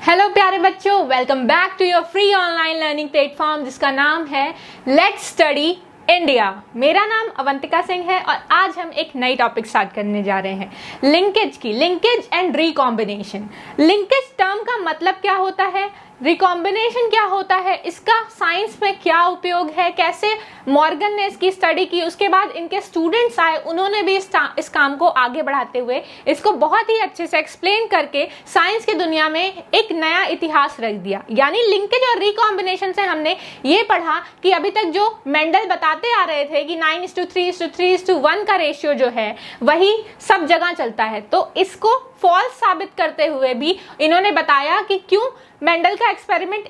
Hello प्यारे बच्चों, welcome back to your free online learning platform जिसका नाम है लेट्स स्टडी इंडिया। मेरा नाम अवंतिका सिंह है और आज हम एक नई टॉपिक स्टार्ट करने जा रहे हैं, linkage and recombination. Linkage term का मतलब क्या होता है, रिकॉम्बिनेशन क्या होता है, इसका साइंस में क्या उपयोग है, कैसे मॉर्गन ने इसकी स्टडी की, उसके बाद इनके स्टूडेंट्स आए, उन्होंने भी इस काम को आगे बढ़ाते हुए इसको बहुत ही अच्छे से एक्सप्लेन करके साइंस की दुनिया में एक नया इतिहास रख दिया। यानी लिंकेज और रिकॉम्बिनेशन से हमने ये पढ़ा कि अभी तक जो मेंडल बताते आ रहे थे कि 9:3:3:1 का रेशियो जो है वही सब जगह चलता है, तो इसको फॉल्स साबित करते हुए भी इन्होंने बताया कि क्यों मेंडल का एक्सपेरिमेंट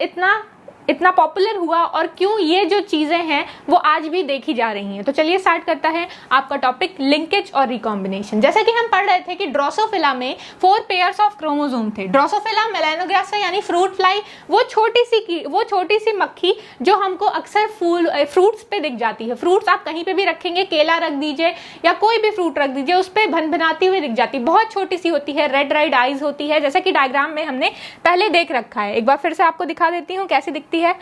इतना पॉपुलर हुआ और क्यों ये जो चीजें हैं वो आज भी देखी जा रही हैं। तो चलिए स्टार्ट करता है आपका टॉपिक लिंकेज और रिकॉम्बिनेशन। जैसे कि हम पढ़ रहे थे कि ड्रोसोफिला में 4 पेयर्स ऑफ क्रोमोसोम थे। ड्रोसोफिला मेलानोग्रासा यानी फ्रूट फ्लाई, वो छोटी सी मक्खी जो हमको अक्सर फ्रूट्स पे दिख जाती है। फ्रूट्स आप कहीं पे भी रखेंगे, केला रख दीजिए या कोई भी फ्रूट रख दीजिए, उस पर भनभनाती हुई दिख जाती है, बहुत छोटी सी होती है, रेड आईज होती है, जैसे कि डायग्राम में हमने पहले देख रखा है। एक बार फिर से आपको दिखा देती हूँ कैसी दिखती है।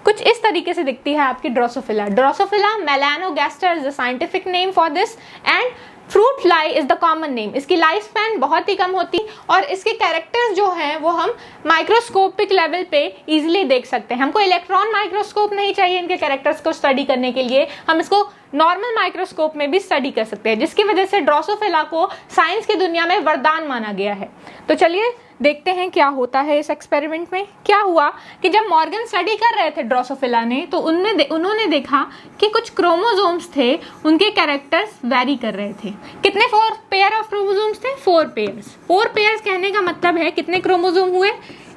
कुछ इस तरीके से दिखती है आपकी Drosophila melanogaster is the scientific name for this and fruit fly is the common name. इसकी लाइफ स्पैन बहुत ही कम होती और इसके कैरेक्टर्स जो हैं वो हम माइक्रोस्कोपिक लेवल पे इजीली देख सकते हैं। हमको इलेक्ट्रॉन माइक्रोस्कोप नहीं चाहिए इनके कैरेक्टर्स को स्टडी करने के लिए, हम इसको नॉर्मल माइक्रोस्कोप में भी स्टडी कर सकते हैं, जिसकी वजह से ड्रोसोफिला को साइंस की दुनिया में वरदान माना गया है। तो चलिए देखते हैं क्या होता है इस एक्सपेरिमेंट में। क्या हुआ कि जब मॉर्गन स्टडी कर रहे थे ड्रोसोफिला ने, तो उन्होंने देखा कि कुछ क्रोमोसोम्स थे, उनके कैरेक्टर्स वेरी कर रहे थे। कितने 4 पेयर ऑफ क्रोमोसोम्स थे? 4 पेयर्स। 4 पेयर्स कहने का मतलब है कितने क्रोमोसोम हुए?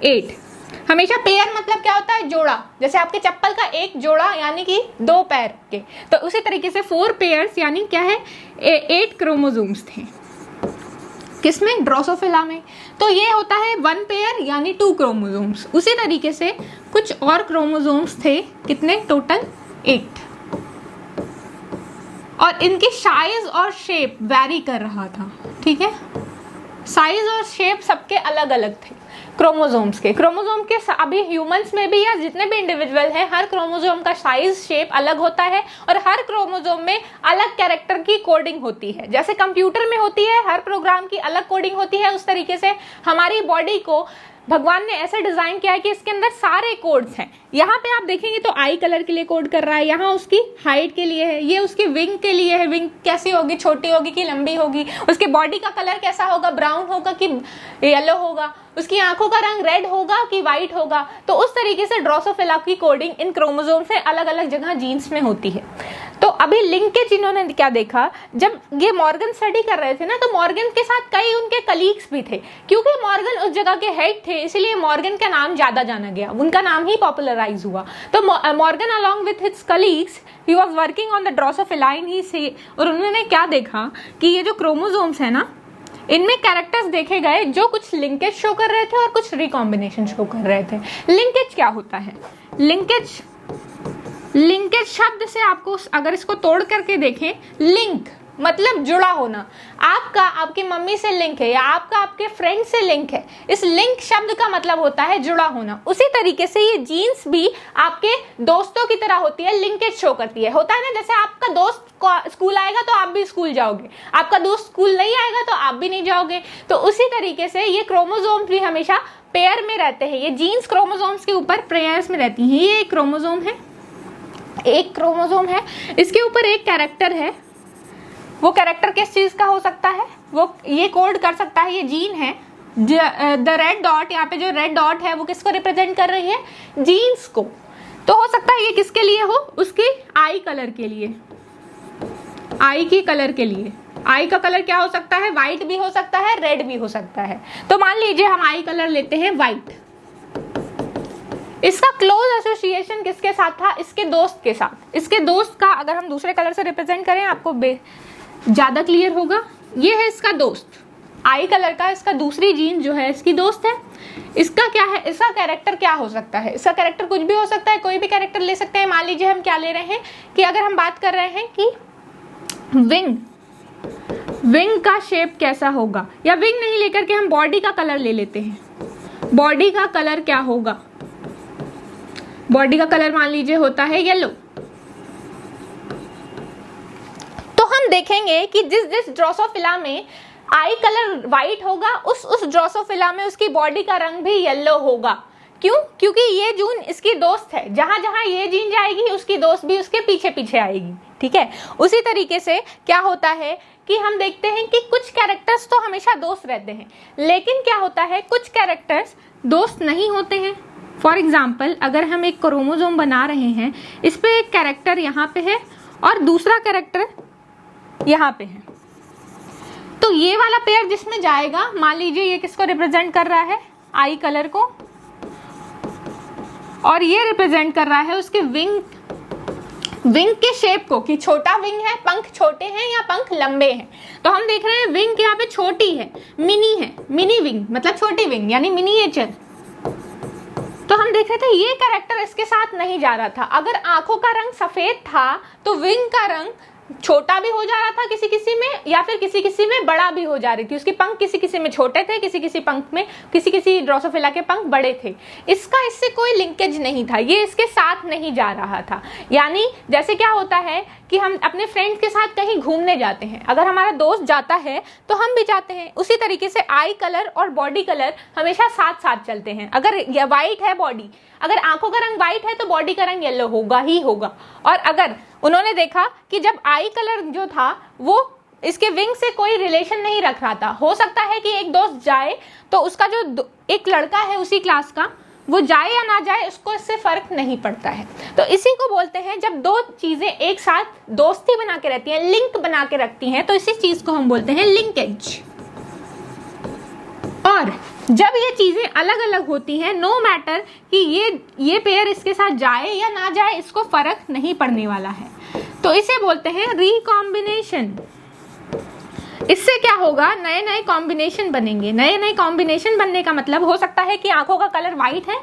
8। हमेशा पेयर मतलब क्या होता है? जोड़ा। जैसे आपके चप्पल का एक जोड़ा यानी कि 2 पैर के, तो उसी तरीके से 4 पेयर्स यानी क्या है? 8 क्रोमोसोम्स थे। किसमें? ड्रोसोफिला में। तो ये होता है 1 पेयर यानी 2 क्रोमोसोम्स। उसी तरीके से कुछ और क्रोमोसोम्स थे, कितने टोटल? 8। और इनकी साइज और शेप वेरी कर रहा था, ठीक है। साइज और शेप सबके अलग अलग थे क्रोमोसोम के अभी ह्यूमंस में भी या जितने भी इंडिविजुअल है, हर क्रोमोसोम का साइज शेप अलग होता है और हर क्रोमोसोम में अलग कैरेक्टर की कोडिंग होती है। जैसे कंप्यूटर में होती है, हर प्रोग्राम की अलग कोडिंग होती है, उस तरीके से हमारी बॉडी को भगवान ने ऐसे डिजाइन किया है कि इसके अंदर सारे कोड्स हैं। यहाँ पे आप देखेंगे तो आई कलर के लिए कोड कर रहा है, यहाँ उसकी हाइट के लिए है, ये उसकी विंग के लिए है, विंग कैसी होगी, छोटी होगी कि लंबी होगी, उसके बॉडी का कलर कैसा होगा, ब्राउन होगा कि येलो होगा, उसकी आंखों का रंग रेड होगा कि व्हाइट होगा। तो उस तरीके से ड्रोसोफिला की कोडिंग इन क्रोमोसोम से अलग अलग जगह जीन्स में होती है। तो अभी लिंकेज इन्होंने क्या देखा, जब ये मॉर्गन स्टडी कर रहे थे ना, तो मॉर्गन के साथ कई उनके कलीग्स भी थे। क्योंकि मॉर्गन उस जगह के हेड थे, इसलिए मॉर्गन का नाम ज्यादा जाना गया, उनका नाम ही पॉपुलराइज हुआ। तो Morgan along with his colleagues he was working on the Drosophila ही से, और उन्होंने क्या देखा कि ये जो क्रोमोसोम्स है ना, इनमें कैरेक्टर्स देखे गए जो कुछ लिंकेज शो कर रहे थे और कुछ रिकॉम्बिनेशन शो कर रहे थे। लिंकेज क्या होता है? लिंकेज शब्द से आपको अगर इसको तोड़ करके देखें, लिंक मतलब जुड़ा होना। आपका आपकी मम्मी से लिंक है या आपका आपके फ्रेंड से लिंक है, इस लिंक शब्द का मतलब होता है जुड़ा होना। उसी तरीके से ये जीन्स भी आपके दोस्तों की तरह होती है, लिंकेज शो करती है। होता है ना, जैसे आपका दोस्त स्कूल आएगा तो आप भी स्कूल जाओगे, आपका दोस्त स्कूल नहीं आएगा तो आप भी नहीं जाओगे। तो उसी तरीके से ये क्रोमोसोम्स भी हमेशा पेयर में रहते हैं। ये जीन्स क्रोमोसोम्स के ऊपर पेयर्स में रहती है। ये एक क्रोमोसोम है, इसके ऊपर एक कैरेक्टर है। वो कैरेक्टर किस चीज का हो सकता है? वो ये कोड कर सकता है, ये जीन है। द रेड डॉट, यहाँ पे जो रेड डॉट है वो किसको रिप्रेजेंट कर रही है? जीन्स को। तो हो सकता है ये किसके लिए हो? उसकी आई कलर के लिए, आई की कलर के लिए। आई का कलर क्या हो सकता है? व्हाइट भी हो सकता है, रेड भी हो सकता है। तो मान लीजिए हम आई कलर लेते हैं व्हाइट। इसका क्लोज एसोसिएशन किसके साथ था? इसके दोस्त के साथ। इसके दोस्त का अगर हम दूसरे कलर से रिप्रेजेंट करें, आपको ज्यादा क्लियर होगा। ये है इसका दोस्त, आई कलर का, इसका दूसरी जीन जो है इसकी दोस्त है। इसका क्या है? इसका कैरेक्टर क्या हो सकता है? इसका कैरेक्टर कुछ भी हो सकता है, कोई भी कैरेक्टर ले सकते हैं। मान लीजिए हम क्या ले रहे हैं कि अगर हम बात कर रहे हैं कि विंग का शेप कैसा होगा, या विंग नहीं लेकर के हम बॉडी का कलर ले लेते हैं। बॉडी का कलर क्या होगा? बॉडी का कलर मान लीजिए होता है येलो। तो हम देखेंगे कि जिस ड्रोसोफिला में आई कलर व्हाइट होगा, उस ड्रोसोफिला में उसकी बॉडी का रंग भी येलो होगा। क्यों? क्योंकि ये जून इसकी दोस्त है, जहां जहां ये जीन जाएगी उसकी दोस्त भी उसके पीछे पीछे आएगी। ठीक है, उसी तरीके से क्या होता है कि हम देखते हैं कि कुछ कैरेक्टर्स तो हमेशा दोस्त रहते हैं, लेकिन क्या होता है कुछ कैरेक्टर्स दोस्त नहीं होते हैं। फॉर एग्जाम्पल, अगर हम एक क्रोमोसोम बना रहे हैं, इस पे एक कैरेक्टर यहाँ पे है और दूसरा कैरेक्टर यहाँ पे है, तो ये वाला पेयर जिसमें जाएगा, मान लीजिए ये किसको रिप्रेजेंट कर रहा है? आई कलर को, और ये रिप्रेजेंट कर रहा है उसके विंग के शेप को, कि छोटा विंग है, पंख छोटे हैं या पंख लंबे हैं। तो हम देख रहे हैं विंग यहाँ पे छोटी है, मिनी विंग मतलब छोटी विंग यानी मिनिएचर। तो हम देख रहे थे ये कैरेक्टर इसके साथ नहीं जा रहा था। अगर आंखों का रंग सफेद था तो विंग का रंग छोटा भी हो जा रहा था किसी किसी में, या फिर किसी किसी में बड़ा भी हो जा रही थी। उसके पंख किसी किसी में छोटे थे, किसी किसी पंख में, किसी ड्रोसोफिला के पंख बड़े थे। इसका इससे कोई लिंकेज नहीं था, ये इसके साथ नहीं जा रहा था। यानी जैसे क्या होता है कि हम अपने फ्रेंड्स के साथ कहीं घूमने जाते हैं, अगर हमारा दोस्त जाता है तो हम भी जाते हैं। उसी तरीके से आई कलर और बॉडी कलर हमेशा साथ साथ चलते हैं। अगर व्हाइट है बॉडी, अगर आंखों का रंग व्हाइट है तो बॉडी का रंग येलो होगा ही होगा। और अगर उन्होंने देखा कि जब आई कलर जो था वो इसके विंग से कोई रिलेशन नहीं रख रहा था, हो सकता है कि एक दोस्त जाए तो उसका जो एक लड़का है उसी क्लास का, वो जाए या ना जाए उसको इससे फर्क नहीं पड़ता है। तो इसी को बोलते हैं, जब दो चीजें एक साथ दोस्ती बना के रहती हैं, लिंक बना के रखती हैं, तो इसी चीज को हम बोलते हैं लिंकेज। और जब ये चीजें अलग अलग होती हैं, नो मैटर कि ये पेयर इसके साथ जाए या ना जाए, इसको फर्क नहीं पड़ने वाला है, तो इसे बोलते हैं रिकॉम्बिनेशन। इससे क्या होगा? नए नए कॉम्बिनेशन बनेंगे। नए नए कॉम्बिनेशन बनने का मतलब हो सकता है कि आंखों का कलर व्हाइट है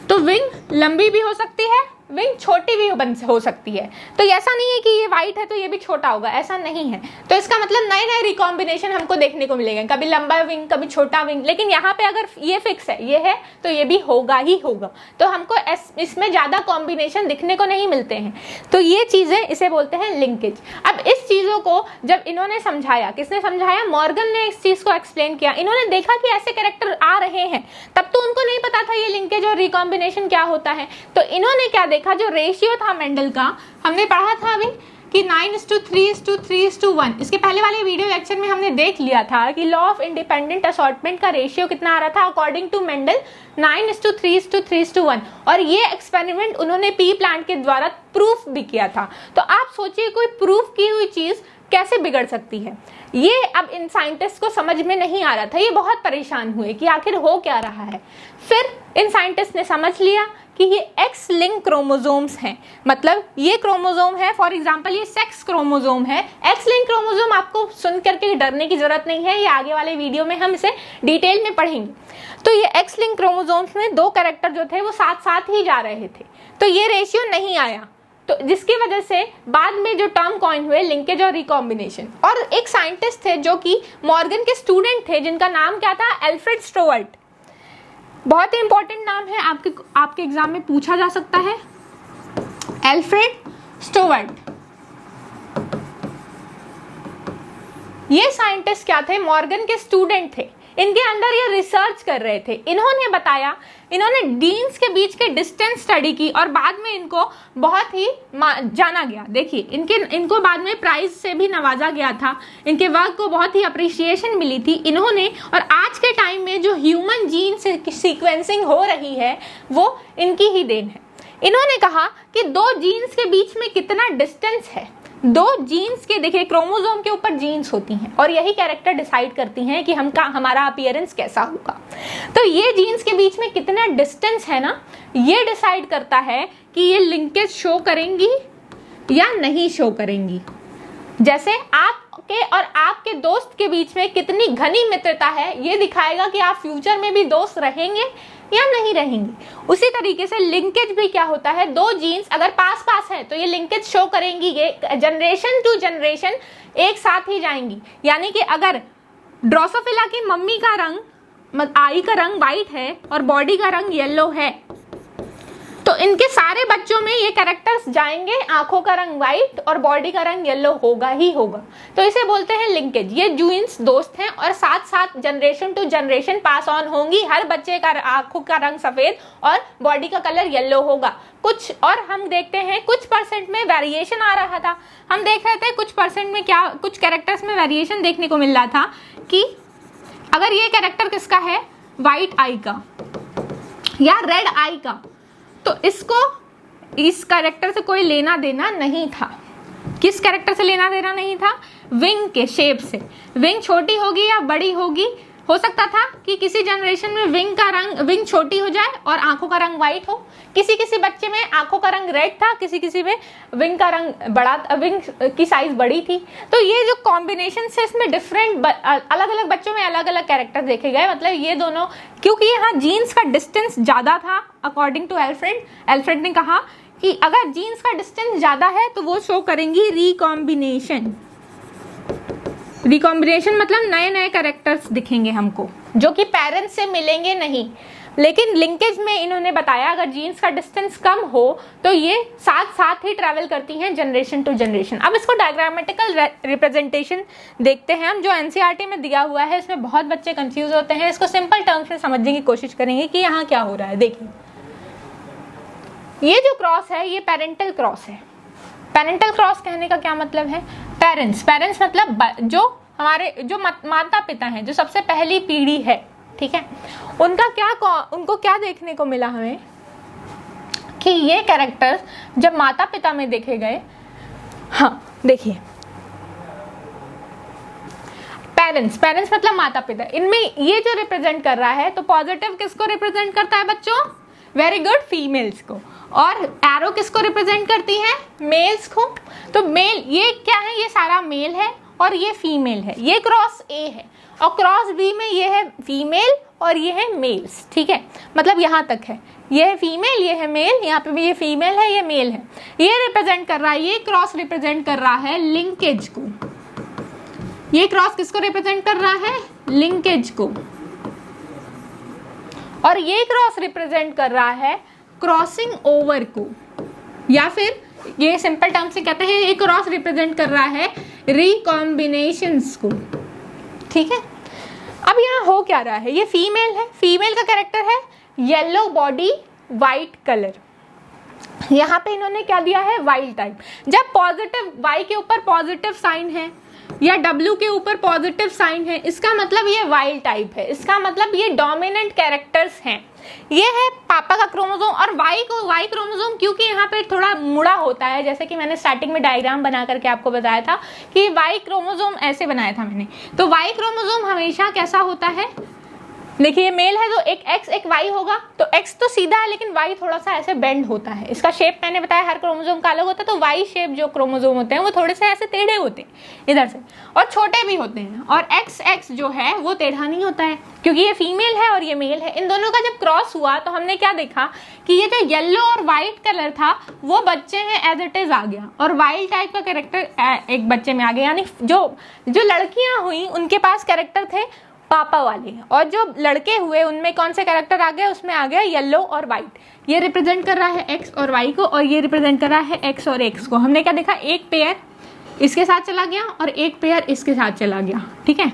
तो विंग लंबी भी हो सकती है, विंग छोटी भी हो सकती है। तो ऐसा नहीं है कि ये व्हाइट है तो ये भी छोटा होगा, ऐसा नहीं है। तो इसका मतलब नए नए रिकॉम्बिनेशन हमको देखने को मिलेंगे, कभी लंबा विंग कभी छोटा विंग। लेकिन यहाँ पे अगर ये फिक्स है, ये है तो ये भी होगा ही होगा, तो हमको इसमें ज्यादा कॉम्बिनेशन दिखने को नहीं मिलते हैं। तो ये चीजें इसे बोलते हैं लिंकेज। अब इस चीजों को जब इन्होंने समझाया, किसने समझाया? मॉर्गन ने इस चीज को एक्सप्लेन किया। इन्होंने देखा कि ऐसे कैरेक्टर आ रहे हैं, तब तो उनको नहीं पता था ये लिंकेज और रिकॉम्बिनेशन क्या होता है। तो इन्होंने क्या देखा, जो रेशियो था मेंडल का, हमने पढ़ा था अभी कि 9:3:3:1। इसके पहले वाले वीडियो लेक्चर में हमने देख लिया था कि लॉ ऑफ इंडिपेंडेंट असॉर्टमेंट का रेशियो कितना आ रहा था अकॉर्डिंग टू मेंडल, 9:3:3:1। और ये एक्सपेरिमेंट उन्होंने पी प्लांट के द्वारा प्रूफ भी किया था। तो आप सोचिए कोई प्रूफ की हुई चीज कैसे बिगड़ सकती है। ये अब इन साइंटिस्ट को समझ में नहीं आ रहा था, ये बहुत परेशान हुए कि आखिर हो क्या रहा है। फिर इन साइंटिस्ट ने समझ लिया कि ये एक्स लिंक क्रोमोसोम्स हैं, मतलब ये क्रोमोसोम है, फॉर एग्जांपल ये सेक्स क्रोमोसोम है। एक्स लिंक क्रोमोसोम आपको सुन करके डरने की जरूरत नहीं है, ये आगे वाले वीडियो में हम इसे डिटेल में पढ़ेंगे। तो ये एक्स लिंक क्रोमोसोम्स में दो कैरेक्टर जो थे वो साथ साथ ही जा रहे थे, तो ये रेशियो नहीं आया, तो जिसकी वजह से बाद में जो टर्म कॉइन हुए लिंकेज और रिकॉम्बिनेशन। और एक साइंटिस्ट थे जो कि मॉर्गन के स्टूडेंट थे, जिनका नाम क्या था? एल्फ्रेड स्टोवर्ट। बहुत ही इंपॉर्टेंट नाम है, आपके एग्जाम में पूछा जा सकता है, एल्फ्रेड स्टोवर्ट। ये साइंटिस्ट क्या थे? मॉर्गन के स्टूडेंट थे, इनके अंडर ये रिसर्च कर रहे थे। इन्होंने बताया, इन्होंने जीन्स के बीच के डिस्टेंस स्टडी की और बाद में इनको बहुत ही जाना गया। देखिए इनको बाद में प्राइज से भी नवाजा गया था, इनके वर्क को बहुत ही अप्रिशिएशन मिली थी इन्होंने। और आज के टाइम में जो ह्यूमन जीन सीक्वेंसिंग हो रही है वो इनकी ही देन है। इन्होंने कहा कि दो जीन्स के बीच में कितना डिस्टेंस है, दो जीन्स के, देखिए क्रोमोसोम के ऊपर जीन्स होती हैं और यही कैरेक्टर डिसाइड करती हैं कि हमारा अपीयरेंस कैसा होगा। तो ये जीन्स के बीच में कितना डिस्टेंस है ना, ये डिसाइड करता है कि ये लिंकेज शो करेंगी या नहीं शो करेंगी। जैसे आपके और आपके दोस्त के बीच में कितनी घनी मित्रता है, ये दिखाएगा कि आप फ्यूचर में भी दोस्त रहेंगे या नहीं रहेंगे। उसी तरीके से लिंकेज भी क्या होता है, दो जीन्स अगर पास पास है तो ये लिंकेज शो करेंगी, ये जनरेशन टू जनरेशन एक साथ ही जाएंगी। यानी कि अगर ड्रोसोफिला की मम्मी का रंग आई का रंग व्हाइट है और बॉडी का रंग येलो है, तो इनके सारे बच्चों में ये कैरेक्टर्स जाएंगे, आंखों का रंग व्हाइट और बॉडी का रंग येलो होगा ही होगा। तो इसे बोलते हैं लिंकेज। ये ट्विन्स दोस्त हैं और साथ साथ generation to generation pass on होंगी। हर बच्चे का आंखों का रंग सफेद और बॉडी का कलर येलो होगा। कुछ और हम देखते हैं कुछ परसेंट में वेरिएशन आ रहा था। हम देख रहे थे कुछ परसेंट में क्या, कुछ कैरेक्टर्स में वेरिएशन देखने को मिल रहा था कि अगर ये कैरेक्टर किसका है, व्हाइट आई का या रेड आई का, तो इसको इस कैरेक्टर से कोई लेना देना नहीं था। किस कैरेक्टर से लेना देना नहीं था? विंग के शेप से। विंग छोटी होगी या बड़ी होगी, हो सकता था कि किसी जनरेशन में विंग छोटी हो जाए और आंखों का रंग व्हाइट हो। किसी किसी बच्चे में आंखों का रंग रेड था, किसी किसी में विंग का रंग बड़ा, विंग की साइज बड़ी थी। तो ये जो कॉम्बिनेशन से इसमें डिफरेंट अलग अलग बच्चों में अलग अलग कैरेक्टर देखे गए। मतलब ये दोनों, क्योंकि यहाँ जीन्स का डिस्टेंस ज्यादा था अकॉर्डिंग टू एल्फ्रेड ने कहा कि अगर जीन्स का डिस्टेंस ज्यादा है तो वो शो करेंगी रिकॉम्बिनेशन। रिकॉम्बिनेशन मतलब नए नए कैरेक्टर्स दिखेंगे हमको जो कि पेरेंट्स से मिलेंगे नहीं। लेकिन लिंकेज में इन्होंने बताया अगर जीन्स का डिस्टेंस कम हो तो ये साथ साथ ही ट्रैवल करती हैं जनरेशन टू जनरेशन। अब इसको डायग्रामेटिकल रिप्रेजेंटेशन देखते हैं हम, जो एनसीईआरटी में दिया हुआ है। इसमें बहुत बच्चे कंफ्यूज होते हैं, इसको सिंपल टर्म्स में समझने की कोशिश करेंगे कि यहाँ क्या हो रहा है। देखिए, ये जो क्रॉस है ये पेरेंटल क्रॉस है। पेरेंटल क्रॉस कहने का क्या मतलब है? पेरेंट्स मतलब जो माता पिता हैं, जो सबसे पहली पीढ़ी है, ठीक है, उनको क्या देखने को मिला हमें कि ये कैरेक्टर्स जब माता पिता में देखे गए। हाँ देखिए, पेरेंट्स मतलब माता पिता, इनमें ये जो रिप्रेजेंट कर रहा है, तो पॉजिटिव किसको रिप्रेजेंट करता है बच्चों? वेरी गुड, फीमेल्स को। और एरो किसको रिप्रेजेंट करती है? मेल्स को। तो मेल ये क्या है? ये सारा मेल है और ये फीमेल है। ये क्रॉस ए है और क्रॉस बी में ये है फीमेल और ये है मेल्स, ठीक है। मतलब यहाँ तक है, ये है फीमेल, ये है मेल, यहाँ पे भी ये फीमेल है, ये मेल है। ये रिप्रेजेंट कर रहा है, ये क्रॉस रिप्रेजेंट कर रहा है लिंकेज को। ये क्रॉस किसको रिप्रेजेंट कर रहा है? लिंकेज को। और ये क्रॉस रिप्रेजेंट कर रहा है क्रॉसिंग ओवर को, या फिर ये सिंपल टर्म से कहते हैं ये क्रॉस रिप्रेजेंट कर रहा है रिकॉम्बिनेशंस को, ठीक है। अब यहाँ हो क्या रहा है? ये फीमेल है, फीमेल का कैरेक्टर है येलो बॉडी वाइट कलर। यहाँ पे इन्होंने क्या दिया है? Wild type. जब पॉजिटिव वाई के ऊपर पॉजिटिव साइन है या डब्ल्यू के ऊपर पॉजिटिव साइन है, इसका मतलब ये वाइल्ड टाइप है। इसका मतलब ये डोमिनेंट कैरेक्टर्स हैं। ये है पापा का क्रोमोसोम। और वाई क्रोमोसोम क्योंकि यहाँ पे थोड़ा मुड़ा होता है, जैसे कि मैंने स्टार्टिंग में डायग्राम बना करके आपको बताया था कि वाई क्रोमोसोम ऐसे बनाया था मैंने। तो वाई क्रोमोसोम हमेशा कैसा होता है? देखिए, मेल है तो एक एक्स एक वाई होगा, तो एक्स तो सीधा है लेकिन वाई थोड़ा सा ऐसे बेंड होता है। इसका शेप मैंने बताया हर क्रोमोसोम का अलग होता है, तो वाई शेप जो क्रोमोसोम होते हैं वो थोड़े से ऐसे टेढ़े होते हैं इधर से, और छोटे भी होते हैं। और एक्स जो है वो टेढ़ा नहीं होता है, क्योंकि ये फीमेल है और ये मेल है। इन दोनों का जब क्रॉस हुआ तो हमने क्या देखा कि ये जो येलो और व्हाइट कलर था वो बच्चे में एज इट इज आ गया, और वाइल्ड टाइप का कैरेक्टर एक बच्चे में आ गया। यानी जो लड़कियां हुई उनके पास कैरेक्टर थे पापा वाले, और जो लड़के हुए उनमें कौन से कैरेक्टर आ गए? उसमें आ गया येलो और व्हाइट। ये रिप्रेजेंट कर रहा है एक्स और वाई को, और ये रिप्रेजेंट कर रहा है एक्स और एक्स को। हमने क्या देखा? एक पेयर इसके साथ चला गया और एक पेयर इसके साथ चला गया, ठीक है।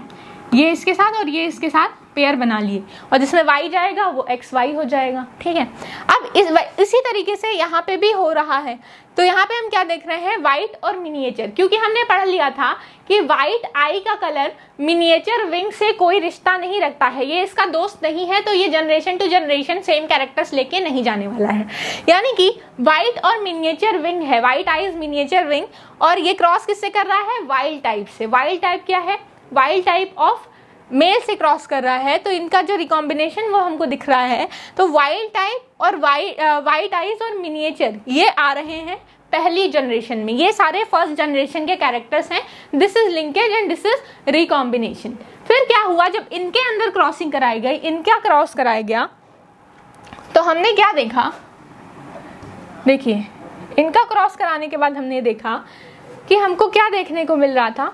ये इसके साथ और ये इसके साथ पेयर बना लिए, और जिसमें y जाएगा वो XY हो जाएगा, ठीक है। अब इसी तरीके से यहाँ पे भी हो रहा है। तो यहाँ पे हम क्या देख रहे हैं? व्हाइट और मिनिएचर, क्योंकि हमने पढ़ लिया था कि व्हाइट आई का कलर मिनिएचर विंग से कोई रिश्ता नहीं रखता है, ये इसका दोस्त नहीं है। तो ये generation to generation same characters लेके नहीं जाने वाला है। यानी कि व्हाइट और मिनिएचर विंग है, व्हाइट आईज मिनिएचर विंग, और ये क्रॉस किससे कर रहा है? वाइल्ड टाइप से। वाइल्ड टाइप क्या है? वाइल्ड टाइप ऑफ मेल से क्रॉस कर रहा है। तो इनका जो रिकॉम्बिनेशन वो हमको दिख रहा है। तो वाइल्ड टाइप और वाइट आइज और मिनिएचर ये आ रहे हैं पहली जनरेशन में। ये सारे फर्स्ट जनरेशन के कैरेक्टर्स हैं। This is linkage and this is recombination. फिर क्या हुआ? जब इनके अंदर क्रॉसिंग कराई गई, इनका क्रॉस कराया गया, तो हमने क्या देखा? देखिए, इनका क्रॉस कराने के बाद हमने देखा कि हमको क्या देखने को मिल रहा था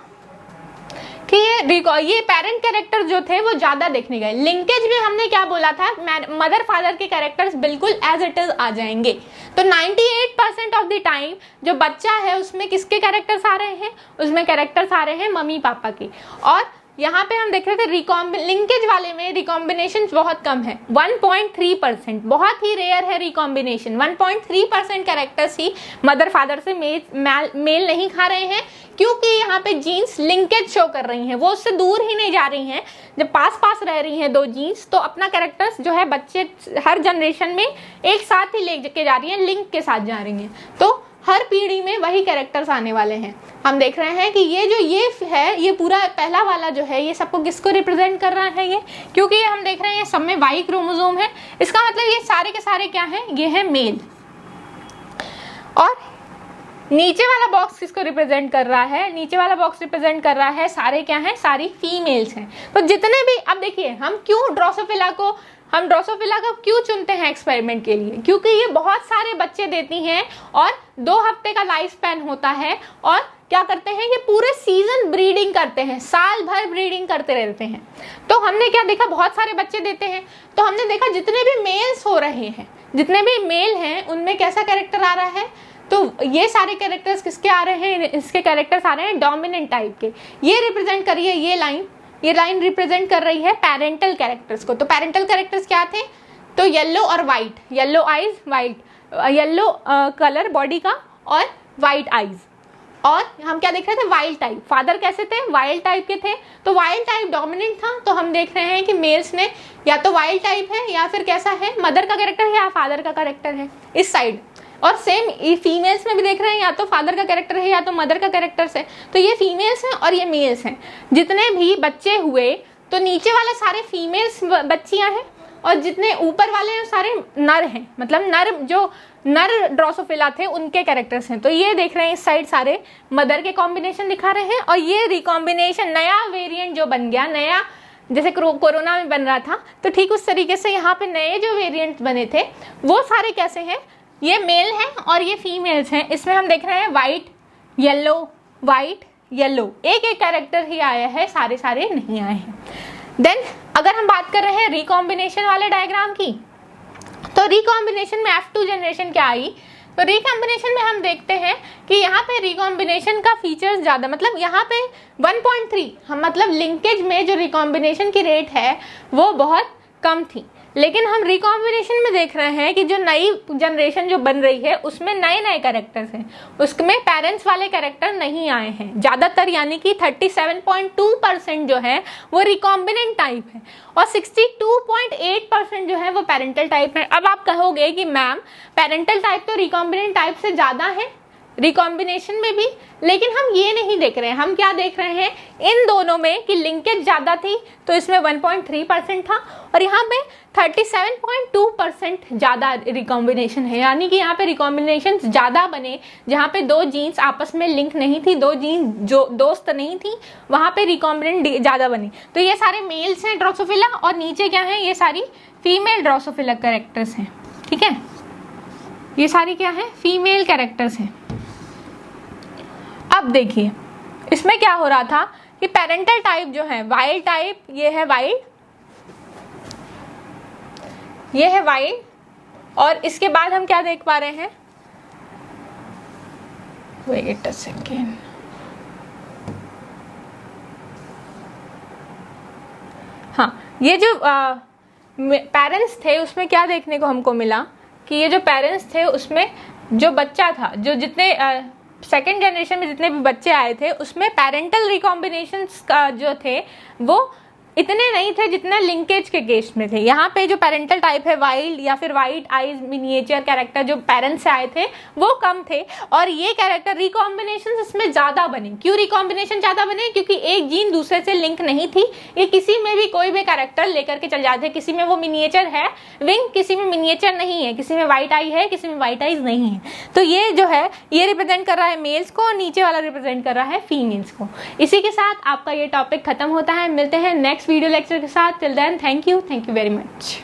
कि ये पेरेंट कैरेक्टर जो थे वो ज्यादा देखने गए। लिंकेज में हमने क्या बोला था, मदर फादर के कैरेक्टर्स बिल्कुल एज इट इज आ जाएंगे। तो 98% ऑफ द टाइम जो बच्चा है उसमें किसके कैरेक्टर्स आ रहे हैं, उसमें कैरेक्टर्स आ रहे हैं मम्मी पापा के। और यहाँ पे हम देख रहे थे लिंकेज वाले में रिकॉम्बिनेशन बहुत कम है, 1.3%, बहुत ही रेयर है रिकॉम्बिनेशन। 1.3% कैरेक्टर्स ही मदर फादर से मेल नहीं खा रहे हैं, क्योंकि यहाँ पे जीन्स लिंकेज शो कर रही हैं, वो उससे दूर ही नहीं जा रही हैं। जब पास पास रह रही हैं दो जीन्स, तो अपना कैरेक्टर्स जो है बच्चे हर जनरेशन में एक साथ ही लेके जा रही हैं, लिंक के साथ जा रही हैं। तो हर पीढ़ी में वही कैरेक्टर्स आने वाले हैं। हम देख रहे हैं कि ये पूरा पहला वाला जो है ये सबको किसको रिप्रेजेंट कर रहा है, ये क्योंकि ये हम देख रहे हैं ये सब में वाई क्रोमोसोम है, इसका मतलब ये सारे के सारे क्या हैं, ये है मेल। और नीचे वाला बॉक्स किसको रिप्रेजेंट कर रहा है, नीचे वाला बॉक्स रिप्रेजेंट कर रहा है सारे क्या हैं, सारी फीमेल्स हैं। तो जितने भी, अब देखिए हम क्यों ड्रोसोफिला को क्यों चुनते हैं एक्सपेरिमेंट के लिए, क्योंकि ये बहुत सारे बच्चे देती हैं और 2 हफ्ते का लाइफ स्पैन होता है। और क्या करते हैं, ये पूरे सीजन ब्रीडिंग करते हैं, साल भर ब्रीडिंग करते रहते हैं। तो हमने क्या देखा, बहुत सारे बच्चे देते हैं, तो हमने देखा जितने भी मेल्स हो रहे हैं, जितने भी मेल हैं, उनमें कैसा कैरेक्टर आ रहा है, तो ये सारे कैरेक्टर्स किसके आ रहे हैं, इसके कैरेक्टर्स आ रहे हैं डोमिनेंट टाइप के। ये रिप्रेजेंट करिए, ये लाइन रिप्रेजेंट कर रही है पेरेंटल कैरेक्टर्स को। तो पेरेंटल कैरेक्टर्स क्या थे, तो येलो और white, yellow eyes, white, yellow colour body का और वाइट आईज। और हम क्या देख रहे थे, वाइल्ड टाइप। फादर कैसे थे, वाइल्ड टाइप के थे। तो वाइल्ड टाइप डोमिनेंट था, तो हम देख रहे हैं कि मेल्स ने या तो वाइल्ड टाइप है या फिर कैसा है, मदर का कैरेक्टर है या फादर का कैरेक्टर है इस साइड। और सेम फीमेल्स में भी देख रहे हैं, या तो फादर का कैरेक्टर है या तो मदर का कैरेक्टर है। तो ये फीमेल्स हैं और ये मेल्स हैं। जितने भी बच्चे हुए, तो नीचे वाले सारे फीमेल्स बच्चियां हैं और जितने ऊपर वाले हैं सारे नर हैं, मतलब जो नर ड्रोसोफिला थे उनके कैरेक्टर्स हैं। तो ये देख रहे हैं इस साइड सारे मदर के कॉम्बिनेशन दिखा रहे हैं। और ये रिकॉम्बिनेशन नया वेरिएंट जो बन गया, नया जैसे कोरोना में बन रहा था, तो ठीक उस तरीके से यहाँ पे नए जो वेरिएंट बने थे वो सारे कैसे हैं, ये मेल हैं और ये फीमेल्स हैं। इसमें हम देख रहे हैं वाइट येलो, एक एक कैरेक्टर ही आया है, सारे नहीं आए हैं। देन अगर हम बात कर रहे हैं रिकॉम्बिनेशन वाले डायग्राम की, तो रिकॉम्बिनेशन में F2 जनरेशन क्या आई, तो रिकॉम्बिनेशन में हम देखते हैं कि यहाँ पे रिकॉम्बिनेशन का फीचर्स ज्यादा, मतलब यहाँ पे 1.3, हम मतलब लिंकेज में जो रिकॉम्बिनेशन की रेट है वो बहुत कम थी। लेकिन हम रिकॉम्बिनेशन में देख रहे हैं कि जो नई जनरेशन जो बन रही है उसमें नए कैरेक्टर्स हैं, उसमें पेरेंट्स वाले कैरेक्टर नहीं आए हैं ज्यादातर, यानी कि 37.2% जो है वो रिकॉम्बिनेंट टाइप है और 62.8% जो है वो पेरेंटल टाइप है। अब आप कहोगे कि मैम पेरेंटल टाइप तो रिकॉम्बिनेंट टाइप से ज्यादा है रिकॉम्बिनेशन में भी, लेकिन हम ये नहीं देख रहे हैं। हम क्या देख रहे हैं, इन दोनों में कि लिंकेज ज्यादा थी, तो इसमें 1.3% था और यहाँ पे 37.2% ज्यादा रिकॉम्बिनेशन है, यानी कि यहाँ पे रिकॉम्बिनेशन ज्यादा बने। जहाँ पे 2 जीन्स आपस में लिंक नहीं थी, 2 जीन्स जो दोस्त नहीं थी, वहां पे रिकॉम्बिनेंट ज्यादा बनी। तो ये सारे मेल्स हैं ड्रोसोफिला और नीचे क्या है, ये सारी फीमेल ड्रोसोफिला कैरेक्टर्स हैं। ठीक है, ये सारी क्या है, फीमेल कैरेक्टर्स हैं। अब देखिए इसमें क्या हो रहा था कि पेरेंटल टाइप जो है वाइल्ड टाइप, ये है वाइल्ड, और इसके बाद हम क्या देख पा रहे हैं, वेट अ सेकेंड, हाँ, ये जो पेरेंट्स थे उसमें क्या देखने को हमको मिला कि ये जो पेरेंट्स थे उसमें जो बच्चा था, जो जितने सेकेंड जनरेशन में जितने भी बच्चे आए थे उसमें पेरेंटल रिकॉम्बिनेशंस का जो थे वो इतने नहीं थे जितने लिंकेज के केस में थे। यहाँ पे जो पेरेंटल टाइप है वाइल्ड या फिर वाइट आइज मिनिएचर कैरेक्टर जो पेरेंट्स से आए थे वो कम थे, और ये कैरेक्टर रिकॉम्बिनेशन इसमें ज्यादा बने। क्यों रिकॉम्बिनेशन ज्यादा बने, क्योंकि एक जीन दूसरे से लिंक नहीं थी। ये किसी में भी कोई भी कैरेक्टर लेकर के चल जाते, किसी में वो मिनिएचर है विंग, किसी में मिनिएचर नहीं है, किसी में व्हाइट आई है, किसी में व्हाइट आईज नहीं है। तो ये जो है ये रिप्रेजेंट कर रहा है मेल्स को और नीचे वाला रिप्रेजेंट कर रहा है फीमेल्स को। इसी के साथ आपका ये टॉपिक खत्म होता है। मिलते हैं नेक्स्ट वीडियो लेक्चर के साथ। Till then thank you very much.